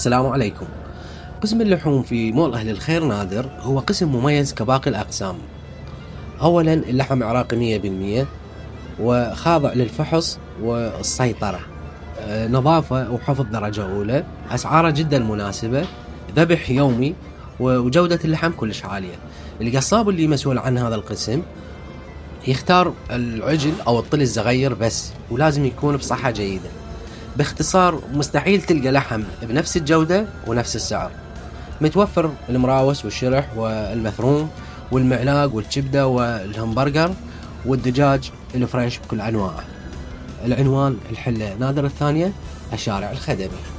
السلام عليكم. قسم اللحوم في مول أهل الخير نادر هو قسم مميز كباقي الأقسام. أولا اللحم عراقي 100% وخاضع للفحص والسيطرة، نظافة وحفظ درجة أولى، أسعاره جدا مناسبة، ذبح يومي وجودة اللحم كلش عالية. القصاب اللي مسؤول عن هذا القسم يختار العجل أو الطل الصغير بس، ولازم يكون بصحة جيدة. باختصار مستحيل تلقى لحم بنفس الجودة ونفس السعر. متوفر المراوس والشرح والمثروم والمعلاق والكبدة والهمبرجر والدجاج الفريش بكل أنواعه. العنوان الحلة نادر الثانية، الشارع الخدمي.